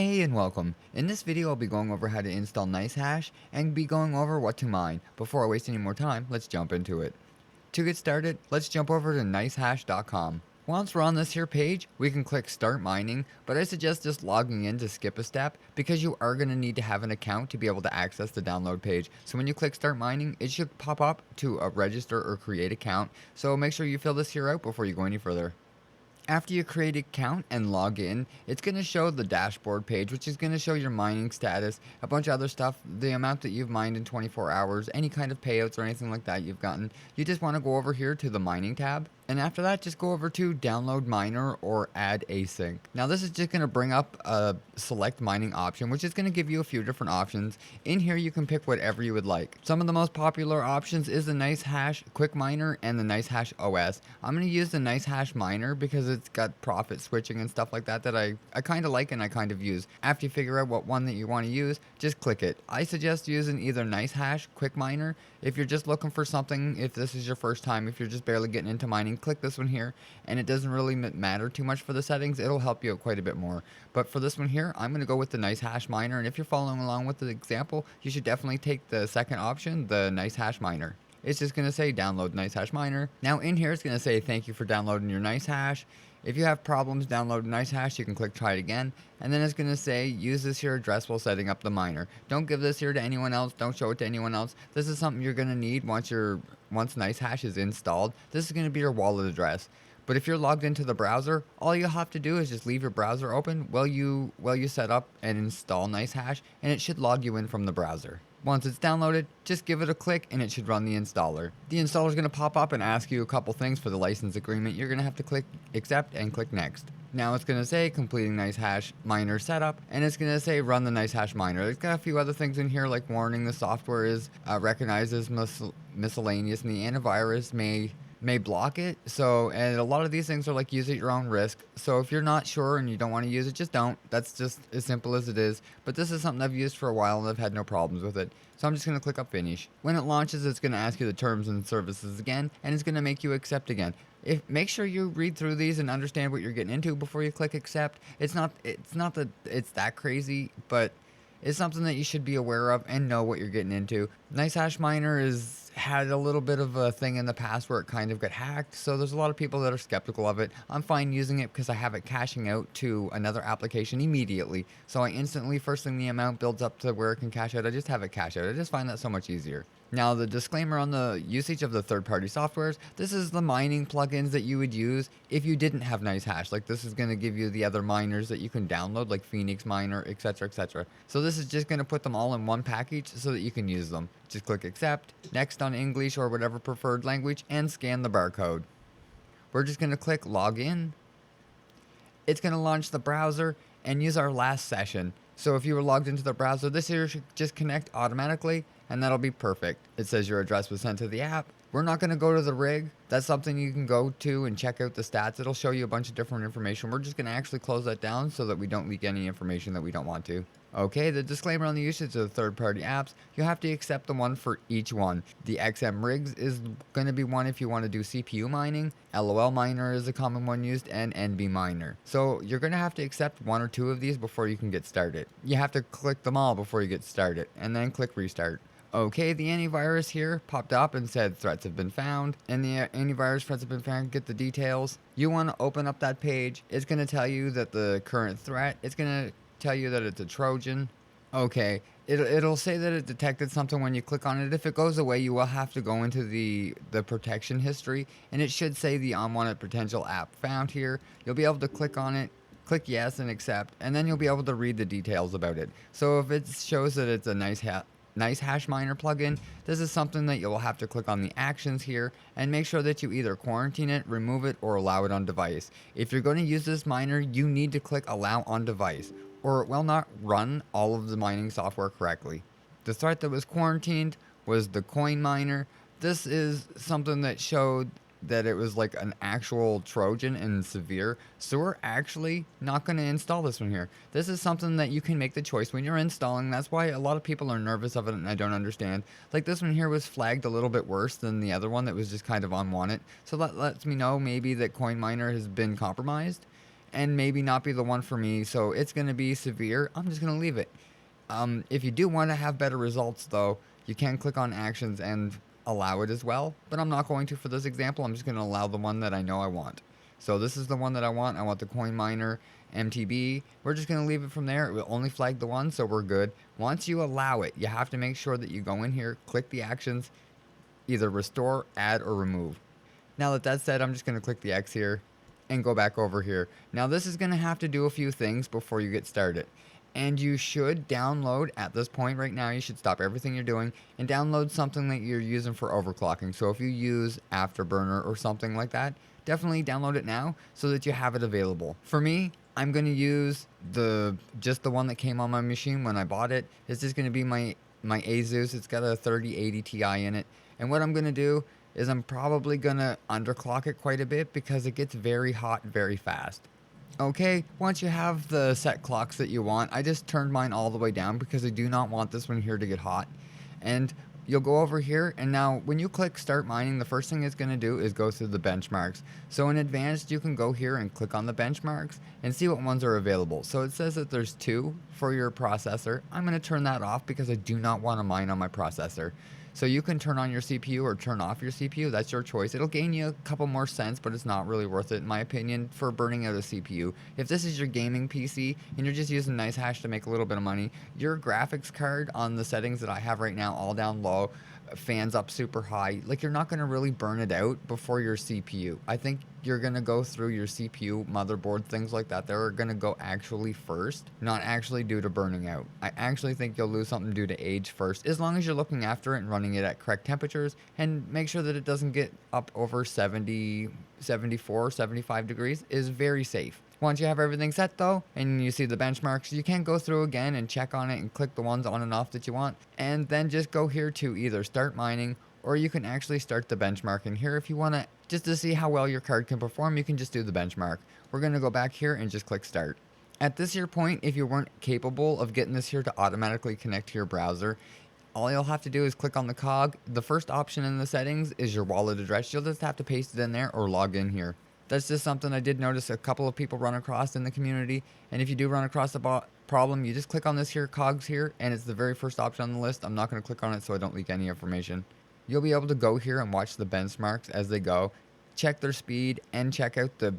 Hey and welcome. In this video I'll be going over how to install nicehash and be going over what to mine. Before I waste any more time, let's jump into it. To get started, let's jump over to nicehash.com. Once we're on this here page, we can click start mining, but I suggest just logging in to skip a step because you are going to need to have an account to be able to access the download page. So when you click start mining, it should pop up to a register or create account. So make sure you fill this here out before you go any further. After you create an account and log in, it's going to show the dashboard page, which is going to show your mining status, a bunch of other stuff, the amount that you've mined in 24 hours, any kind of payouts or anything like that you've gotten. You just want to go over here to the mining tab. And after that, just go over to download miner or add async. Now this is just going to bring up a select mining option, which is going to give you a few different options. In here, you can pick whatever you would like. Some of the most popular options is the nicehash quick miner and the nicehash OS. I'm going to use the nicehash miner because it's got profit switching and stuff like that I kind of like and I kind of use. After you figure out what one that you want to use, just click it. I suggest using either nicehash quick miner if you're just looking for something, if this is your first time, if you're just barely getting into mining, click this one here, and it doesn't really matter too much for the settings. It'll help you out quite a bit more. But for this one here, I'm going to go with the nicehash miner, and if you're following along with the example, you should definitely take the second option, the nicehash miner. It's just going to say download nicehash miner. Now in here, it's going to say thank you for downloading your nicehash. If you have problems downloading nicehash, you can click try it again, and then it's going to say use this here address while setting up the miner. Don't give this here to anyone else. Don't show it to anyone else. This is something you're going to need once nicehash is installed. This is going to be your wallet address. But if you're logged into the browser, all you'll have to do is just leave your browser open while you set up and install nicehash, and it should log you in from the browser. Once it's downloaded, just give it a click and it should run the installer. The installer is going to pop up and ask you a couple things for the license agreement. You're going to have to click accept and click next. Now it's going to say completing nicehash miner setup, and it's going to say run the nicehash miner. It's got a few other things in here like warning the software is recognizes miscellaneous, and the antivirus may block it. And a lot of these things are like use at your own risk. So if you're not sure and you don't want to use it, just don't. That's just as simple as it is. But this is something I've used for a while and I've had no problems with it. So I'm just going to click up finish. When it launches, it's going to ask you the terms and services again, and it's going to make you accept again. Make sure you read through these and understand what you're getting into before you click accept. It's not that it's that crazy, but it's something that you should be aware of and know what you're getting into. Nicehash miner had a little bit of a thing in the past where it kind of got hacked, so there's a lot of people that are skeptical of it. I'm fine using it because I have it caching out to another application immediately. So I instantly, first thing the amount builds up to where it can cache out, I just have it cache out. I just find that so much easier. Now, the disclaimer on the usage of the third-party softwares, this is the mining plugins that you would use if you didn't have nicehash. Like, this is going to give you the other miners that you can download, like Phoenix Miner, etc., etc. So this is just going to put them all in one package so that you can use them. Just click accept, next on English or whatever preferred language, and scan the barcode. We're just going to click login. It's going to launch the browser and use our last session. So if you were logged into the browser, this here should just connect automatically, and that'll be perfect. It says your address was sent to the app. We're not going to go to the rig. That's something you can go to and check out the stats. It'll show you a bunch of different information. We're just going to actually close that down so that we don't leak any information that we don't want to. Okay, the disclaimer on the usage of the third-party apps, you have to accept the one for each one. The XM rigs is going to be one if you want to do CPU mining, LOL miner is a common one used, and NB miner. So you're going to have to accept one or two of these before you can get started. You have to click them all before you get started, and then click restart. Okay, the antivirus here popped up and said threats have been found, and the antivirus threats have been found. Get the details. You want to open up that page. It's going to tell you that the current threat, it's going to tell you that it's a Trojan. Okay, it'll say that it detected something when you click on it. If it goes away, you will have to go into the protection history, and it should say the unwanted potential app found here. You'll be able to click on it, click yes and accept, and then you'll be able to read the details about it. So if it shows that it's a nicehash miner plugin, this is something that you'll have to click on the actions here and make sure that you either quarantine it, remove it, or allow it on device. If you're going to use this miner, you need to click allow on device, or it will not run all of the mining software correctly. The threat that was quarantined was the coin miner. This is something that showed that it was like an actual Trojan and severe. So we're actually not going to install this one here. This is something that you can make the choice when you're installing. That's why a lot of people are nervous of it, and I don't understand. Like this one here was flagged a little bit worse than the other one that was just kind of unwanted. So that lets me know maybe that CoinMiner has been compromised. and maybe not be the one for me. So it's going to be severe. I'm just going to leave it. If you do want to have better results, though, you can click on actions and allow it as well. But I'm not going to for this example. I'm just going to allow the one that I know I want. So this is the one that I want. I want the coin miner MTB. We're just going to leave it from there. It will only flag the one, so we're good. Once you allow it, you have to make sure that you go in here, click the actions, either restore, add, or remove. Now that that's said, I'm just going to click the X here and go back over here. Now this is going to have to do a few things before you get started. And you should download, at this point right now, you should stop everything you're doing and download something that you're using for overclocking. So if you use Afterburner or something like that, definitely download it now so that you have it available. For me, I'm going to use just the one that came on my machine when I bought it. It's just going to be my Asus. It's got a 3080 Ti in it. And what I'm going to do is I'm probably going to underclock it quite a bit because it gets very hot very fast. Okay, once you have the set clocks that you want, I just turned mine all the way down because I do not want this one here to get hot. And you'll go over here, and now when you click start mining, the first thing it's going to do is go through the benchmarks. So in advanced, you can go here and click on the benchmarks and see what ones are available. So it says that there's 2 for your processor. I'm going to turn that off because I do not want to mine on my processor. So you can turn on your CPU or turn off your CPU. That's your choice. It'll gain you a couple more cents, but it's not really worth it, in my opinion, for burning out a CPU. If this is your gaming PC and you're just using nicehash to make a little bit of money, your graphics card on the settings that I have right now, all down low, fans up super high, like you're not going to really burn it out before your CPU. I think you're going to go through your CPU, motherboard, things like that. They're going to go actually first, not actually due to burning out. I actually think you'll lose something due to age first, as long as you're looking after it and running it at correct temperatures and make sure that it doesn't get up over 70, 74, 75 degrees is very safe. Once you have everything set though, and you see the benchmarks, you can go through again and check on it and click the ones on and off that you want, and then just go here to either start mining, or you can actually start the benchmarking here if you want to, just to see how well your card can perform. You can just do the benchmark. We're going to go back here and just click start. At this here point, if you weren't capable of getting this here to automatically connect to your browser, all you'll have to do is click on the cog. The first option in the settings is your wallet address. You'll just have to paste it in there or log in here. That's just something I did notice a couple of people run across in the community. And if you do run across a problem, you just click on this here cogs here, and it's the very first option on the list. I'm not going to click on it so I don't leak any information. You'll be able to go here and watch the benchmarks as they go, check their speed, and check out the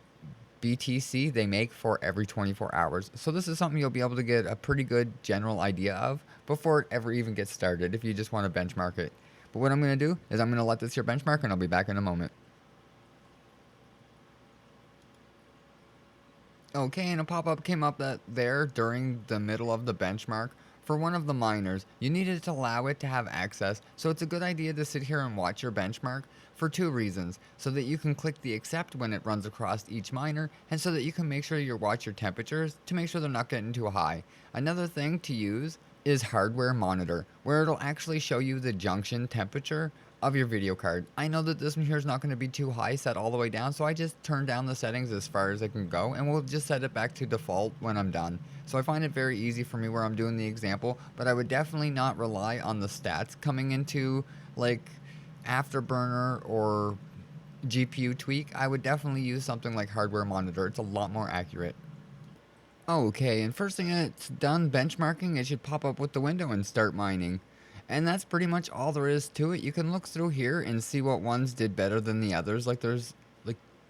BTC they make for every 24 hours. So this is something you'll be able to get a pretty good general idea of before it ever even gets started if you just want to benchmark it. But what I'm going to do is I'm going to let this here benchmark, and I'll be back in a moment. Okay, and a pop-up came up there during the middle of the benchmark. For one of the miners, you needed to allow it to have access, so it's a good idea to sit here and watch your benchmark for 2 reasons. So that you can click the accept when it runs across each miner, and so that you can make sure you watch your temperatures to make sure they're not getting too high. Another thing to use is hardware monitor, where it'll actually show you the junction temperature of your video card. I know that this one here is not going to be too high, set all the way down, so I just turn down the settings as far as I can go, and we'll just set it back to default when I'm done. So I find it very easy for me where I'm doing the example, but I would definitely not rely on the stats coming into like Afterburner or GPU tweak. I would definitely use something like hardware monitor. It's a lot more accurate. Okay, and first thing it's done benchmarking, it should pop up with the window and start mining. And that's pretty much all there is to it. You can look through here and see what ones did better than the others. Like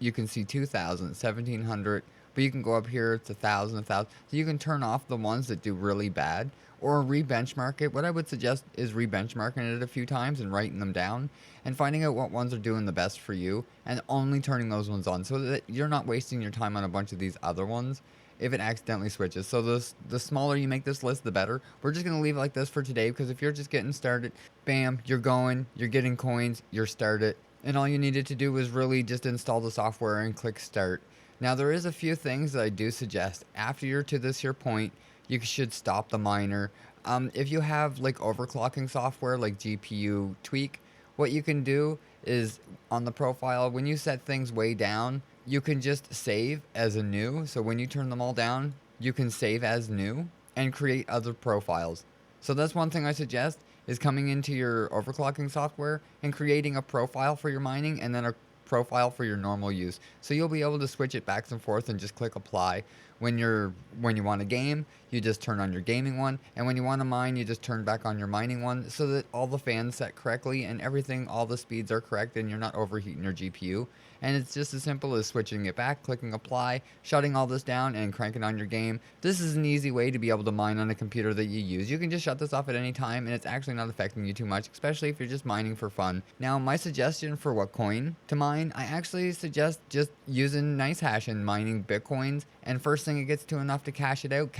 you can see 2,000, 1,700, but you can go up here to 1,000, 1,000. So you can turn off the ones that do really bad or re-benchmark it. What I would suggest is re-benchmarking it a few times and writing them down and finding out what ones are doing the best for you and only turning those ones on so that you're not wasting your time on a bunch of these other ones if it accidentally switches. So the smaller you make this list, the better. We're just going to leave it like this for today because if you're just getting started, bam, you're going, you're getting coins, you're started. And all you needed to do was really just install the software and click start. Now there is a few things that I do suggest. After you're to this here point, you should stop the miner. If you have like overclocking software like GPU tweak, what you can do is on the profile, when you set things way down, you can just save as a new. So when you turn them all down, you can save as new and create other profiles. So that's one thing I suggest is coming into your overclocking software and creating a profile for your mining and then profile for your normal use. So you'll be able to switch it back and forth and just click apply. When you want a game, you just turn on your gaming one, and when you want to mine, you just turn back on your mining one, so that all the fans set correctly and everything, all the speeds are correct, and you're not overheating your GPU. And it's just as simple as switching it back, clicking apply, shutting all this down, and cranking on your game. This is an easy way to be able to mine on a computer that you use. You can just shut this off at any time, and it's actually not affecting you too much, especially if you're just mining for fun. Now, my suggestion for what coin to mine, I actually suggest just using nicehash and mining Bitcoins. And first thing it gets to enough to cash it out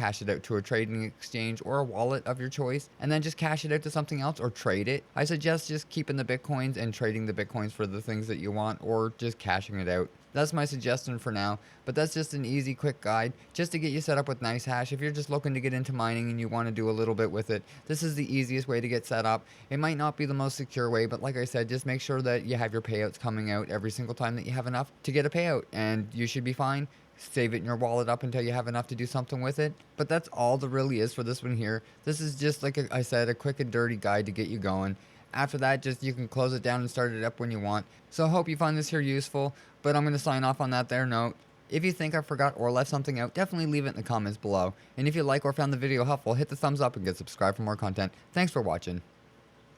to a trading exchange or a wallet of your choice, and then just cash it out to something else or trade it. I suggest just keeping the Bitcoins and trading the Bitcoins for the things that you want, or just cashing it out. That's my suggestion for now, but that's just an easy, quick guide just to get you set up with nicehash. If you're just looking to get into mining and you want to do a little bit with it, this is the easiest way to get set up. It might not be the most secure way, but like I said, just make sure that you have your payouts coming out every single time that you have enough to get a payout, and you should be fine. Save it in your wallet up until you have enough to do something with it. But that's all there really is for this one here. This is just, like I said, a quick and dirty guide to get you going. After that, just you can close it down and start it up when you want. So I hope you find this here useful, but I'm going to sign off on that there note. If you think I forgot or left something out, definitely leave it in the comments below. And if you like or found the video helpful, hit the thumbs up and get subscribed for more content. Thanks for watching.